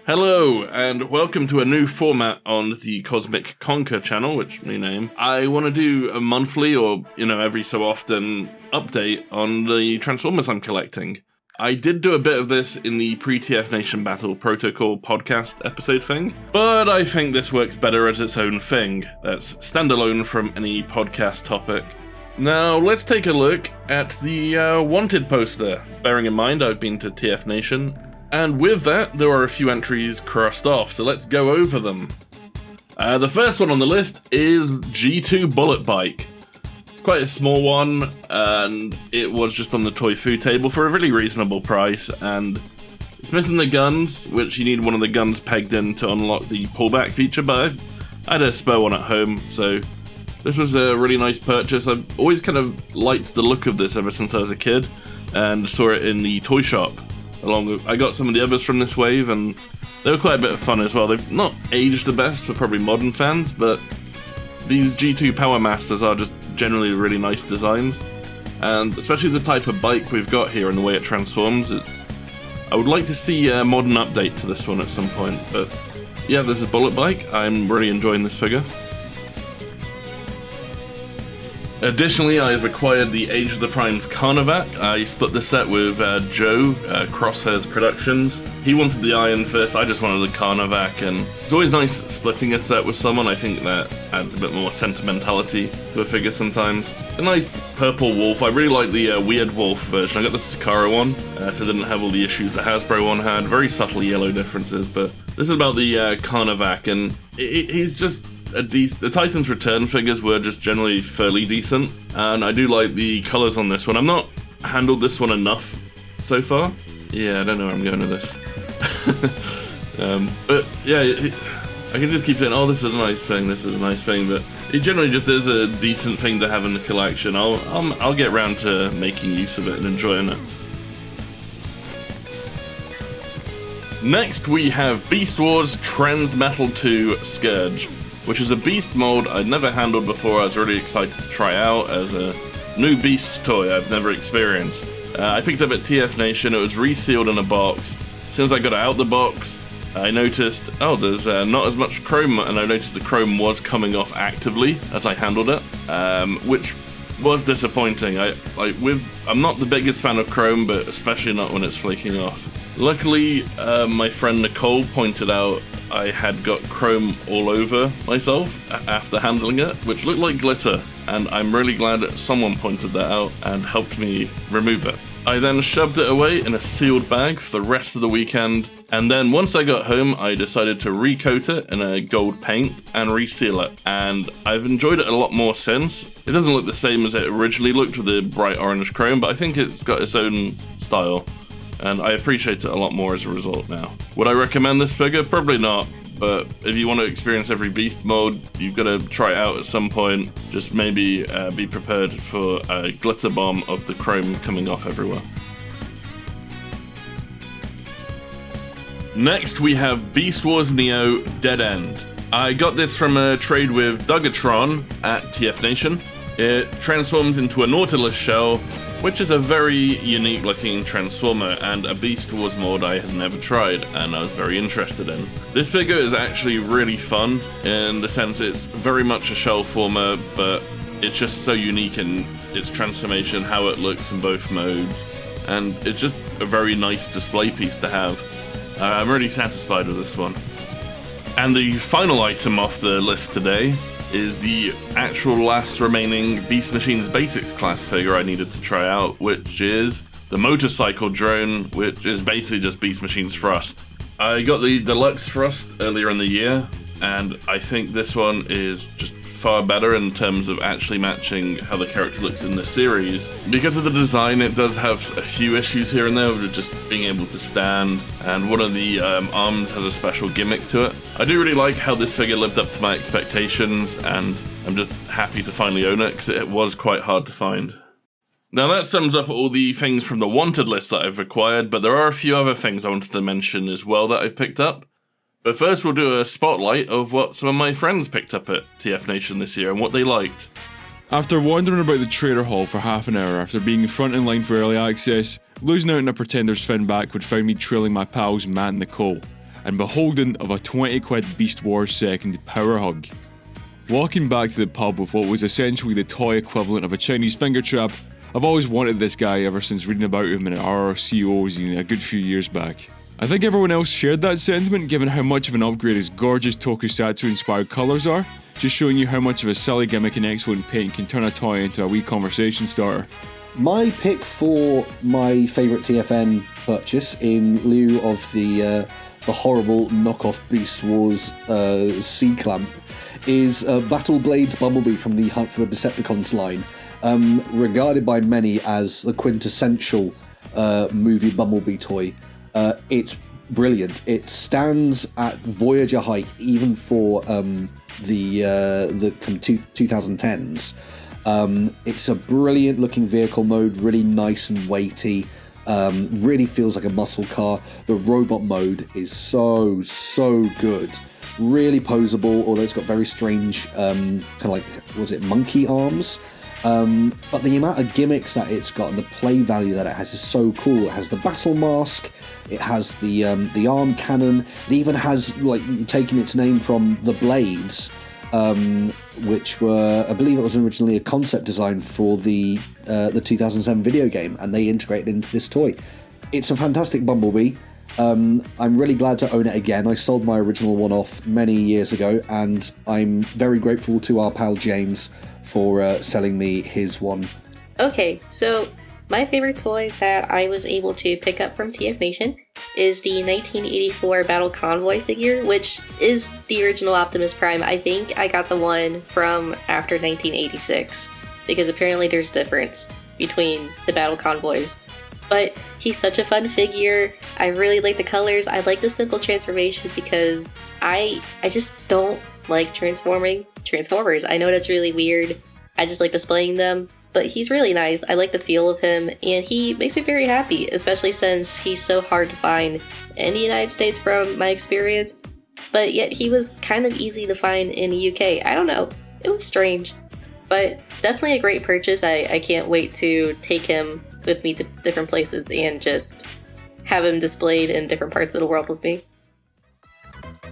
Hello, and welcome to a new format on the Cosmic Conker channel, which new name. I want to do a monthly or, every so often update on the Transformers I'm collecting. I did do a bit of this in the pre-TF Nation Battle Protocol podcast episode thing, but I think this works better as its own thing. That's standalone from any podcast topic. Now, let's take a look at the Wanted poster. Bearing in mind, I've been to TF Nation, and with that, there are a few entries crossed off, so let's go over them. The first one on the list is G2 Bullet Bike. It's quite a small one, and it was just on the toy food table for a really reasonable price, and it's missing the guns, which you need one of the guns pegged in to unlock the pullback feature, but I had a spare one at home, so this was a really nice purchase. I've always kind of liked the look of this ever since I was a kid, and saw it in the toy shop. I got some of the others from this wave, and they were quite a bit of fun as well. They've not aged the best for probably modern fans, but these G2 Power Masters are just generally really nice designs, and especially the type of bike we've got here and the way it transforms. I would like to see a modern update to this one at some point, but yeah, this is Bullet Bike. I'm really enjoying this figure. Additionally, I've acquired the Age of the Primes Carnivac. I split the set with Joe, Crosshairs Productions. He wanted the Iron Fist, I just wanted the Carnivac, and it's always nice splitting a set with someone. I think that adds a bit more sentimentality to a figure sometimes. It's a nice purple wolf. I really like the Weird Wolf version. I got the Takara one, so it didn't have all the issues the Hasbro one had. Very subtle yellow differences, but this is about the Carnivac, and he's just the Titan's Return figures were just generally fairly decent, and I do like the colours on this one. I've not handled this one enough so far. Yeah, I don't know where I'm going with this. But yeah, I can just keep saying, oh, this is a nice thing, this is a nice thing, but it generally just is a decent thing to have in the collection. I'll get around to making use of it and enjoying it. Next we have Beast Wars Transmetal 2 Scourge, which is a Beast mold I'd never handled before. I was really excited to try out as a new Beast toy I've never experienced. I picked up at TF Nation. It was resealed in a box. As soon as I got it out the box, I noticed, oh, there's not as much chrome, and I noticed the chrome was coming off actively as I handled it, which was disappointing. I'm not the biggest fan of chrome, but especially not when it's flaking off. Luckily, my friend Nicole pointed out I had got chrome all over myself after handling it, which looked like glitter, and I'm really glad that someone pointed that out and helped me remove it. I then shoved it away in a sealed bag for the rest of the weekend, and then once I got home, I decided to recoat it in a gold paint and reseal it, and I've enjoyed it a lot more since. It doesn't look the same as it originally looked with the bright orange chrome, but I think it's got its own style, and I appreciate it a lot more as a result now. Would I recommend this figure? Probably not, but if you want to experience every Beast mode, you've got to try it out at some point. Just maybe be prepared for a glitter bomb of the chrome coming off everywhere. Next we have Beast Wars Neo Dead End. I got this from a trade with Dugatron at TF Nation. It transforms into a Nautilus shell, which is a very unique looking transformer and a Beast Wars mod I had never tried and I was very interested in. This figure is actually really fun in the sense it's very much a shell former, but it's just so unique in its transformation, how it looks in both modes, and it's just a very nice display piece to have. I'm really satisfied with this one. And the final item off the list today is the actual last remaining Beast Machines Basics class figure I needed to try out, which is the Motorcycle Drone, which is basically just Beast Machines Thrust. I got the Deluxe Thrust earlier in the year, and I think this one is just far better in terms of actually matching how the character looks in the series. Because of the design, it does have a few issues here and there with just being able to stand, and one of the arms has a special gimmick to it. I do really like how this figure lived up to my expectations, and I'm just happy to finally own it because it was quite hard to find. Now that sums up all the things from the wanted list that I've acquired, but there are a few other things I wanted to mention as well that I picked up. But first we'll do a spotlight of what some of my friends picked up at TF Nation this year and what they liked. After wandering about the trader hall for half an hour after being front in line for early access, losing out in a pretender's fin back which found me trailing my pals Matt and Nicole, and beholden of a 20 quid Beast Wars second power hug. Walking back to the pub with what was essentially the toy equivalent of a Chinese finger trap, I've always wanted this guy ever since reading about him in an RRCO zine a good few years back. I think everyone else shared that sentiment given how much of an upgrade his gorgeous tokusatsu inspired colours are, just showing you how much of a silly gimmick and excellent paint can turn a toy into a wee conversation starter. My pick for my favourite TFN purchase, in lieu of the horrible knockoff Beast Wars C-Clamp, is Battle Blades Bumblebee from the Hunt for the Decepticons line. Regarded by many as the quintessential movie Bumblebee toy. It's brilliant. It stands at Voyager height even for the 2010s. It's a brilliant looking vehicle mode, really nice and weighty. Really feels like a muscle car. The robot mode is so good. Really poseable, although it's got very strange kind of like, was it monkey arms? But the amount of gimmicks that it's got and the play value that it has is so cool. It has the battle mask, it has the arm cannon, it even has, like, taking its name from the blades, which were, I believe it was originally a concept design for the 2007 video game, and they integrated it into this toy. It's a fantastic Bumblebee. I'm really glad to own it again. I sold my original one off many years ago, and I'm very grateful to our pal James for selling me his one. Okay, so my favorite toy that I was able to pick up from TF Nation is the 1984 Battle Convoy figure, which is the original Optimus Prime. I think I got the one from after 1986, because apparently there's a difference between the Battle Convoys. But he's such a fun figure. I really like the colors. I like the simple transformation because I just don't like transforming Transformers. I know that's really weird. I just like displaying them. But he's really nice. I like the feel of him, and he makes me very happy, especially since he's so hard to find in the United States from my experience. But yet he was kind of easy to find in the UK. I don't know. It was strange. But definitely a great purchase. I can't wait to take him with me to different places and just have him displayed in different parts of the world with me.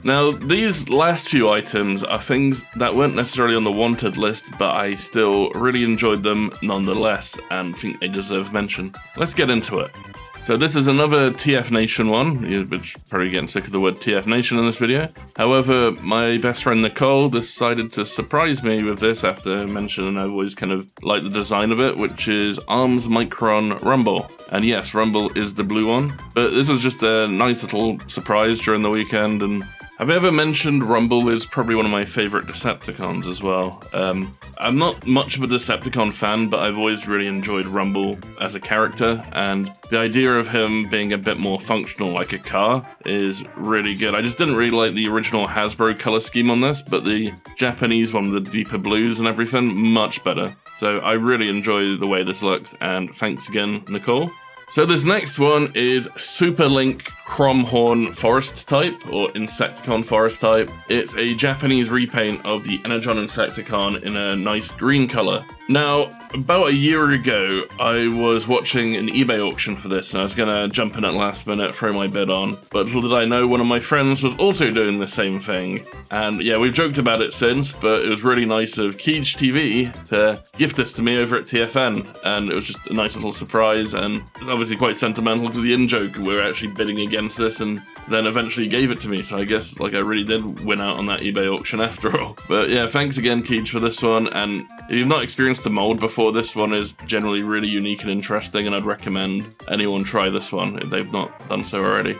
Now, these last few items are things that weren't necessarily on the wanted list, but I still really enjoyed them nonetheless and think they deserve mention. Let's get into it. So this is another TF Nation one, which probably getting sick of the word TF Nation in this video. However, my best friend Nicole decided to surprise me with this after mentioning I've always kind of liked the design of it, which is Arms Micron Rumble. And yes, Rumble is the blue one, but this was just a nice little surprise during the weekend, and have I ever mentioned Rumble is probably one of my favourite Decepticons as well. I'm not much of a Decepticon fan, but I've always really enjoyed Rumble as a character, and the idea of him being a bit more functional like a car is really good. I just didn't really like the original Hasbro colour scheme on this, but the Japanese one with the deeper blues and everything, much better. So I really enjoy the way this looks, and thanks again, Nicole. So this next one is Super Link Cromhorn Forest type, or Insecticon Forest type. It's a Japanese repaint of the Energon Insecticon in a nice green colour. Now, about a year ago, I was watching an eBay auction for this, and I was going to jump in at last minute, throw my bid on. But little did I know, one of my friends was also doing the same thing. And yeah, we've joked about it since, but it was really nice of KeejTV to gift this to me over at TFN. And it was just a nice little surprise, and it's obviously quite sentimental because the in-joke, we were actually bidding against this, and then eventually gave it to me. So I guess like I really did win out on that eBay auction after all. But yeah, thanks again, Keej, for this one. And if you've not experienced the mold before, this one is generally really unique and interesting, and I'd recommend anyone try this one if they've not done so already.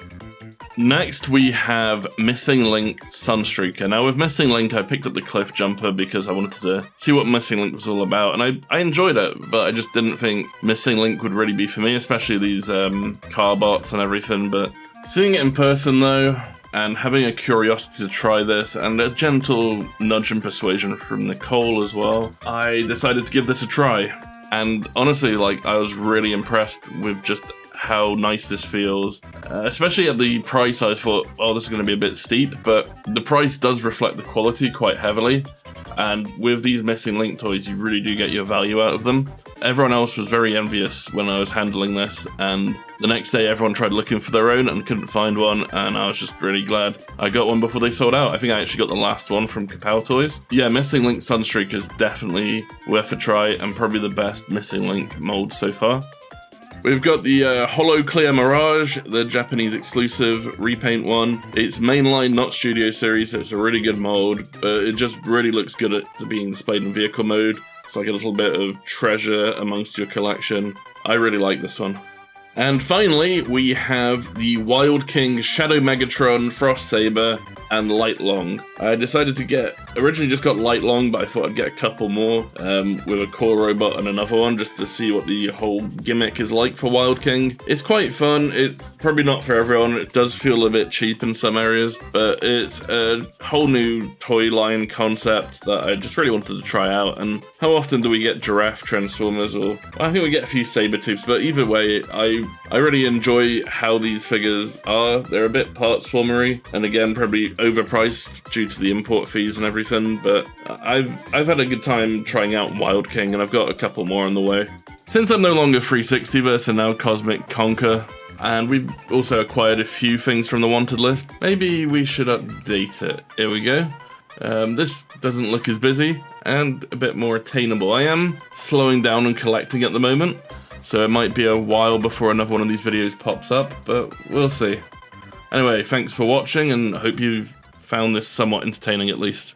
Next, we have Missing Link Sunstreaker. Now, with Missing Link, I picked up the Cliff Jumper because I wanted to see what Missing Link was all about, and I enjoyed it, but I just didn't think Missing Link would really be for me, especially these car bots and everything. But seeing it in person, though, and having a curiosity to try this, and a gentle nudge and persuasion from Nicole as well, I decided to give this a try. And honestly, like, I was really impressed with just how nice this feels, especially at the price. I thought, oh, this is going to be a bit steep, but the price does reflect the quality quite heavily. and with these missing Link toys, you really do get your value out of them. Everyone else was very envious when I was handling this, and the next day everyone tried looking for their own and couldn't find one, and I was just really glad I got one before they sold out. I think I actually got the last one from Kapow Toys. Yeah, Missing Link Sunstreak is definitely worth a try, and probably the best Missing Link mold so far. We've got the Holo Clear Mirage, the Japanese exclusive repaint one. It's mainline, not studio series, so it's a really good mold, but it just really looks good at being displayed in vehicle mode. It's like a little bit of treasure amongst your collection. I really like this one. And finally, we have the Wild King Shadow Megatron Frost Saber and Light Long. I decided to originally just got Light Long, but I thought I'd get a couple more with a core robot and another one just to see what the whole gimmick is like for Wild King. It's quite fun. It's probably not for everyone. It does feel a bit cheap in some areas, but it's a whole new toy line concept that I just really wanted to try out. And how often do we get giraffe transformers? Or I think we get a few Sabertooths, but either way, I really enjoy how these figures are. They're a bit parts-formery, and again, probably overpriced due to the import fees and everything, but I've had a good time trying out Wild King, and I've got a couple more on the way. Since I'm no longer 360verse and now Cosmic Conker, and we've also acquired a few things from the wanted list, maybe we should update it. Here we go. This doesn't look as busy and a bit more attainable. I am slowing down and collecting at the moment, so it might be a while before another one of these videos pops up, but we'll see. Anyway, thanks for watching, and I hope you found this somewhat entertaining at least.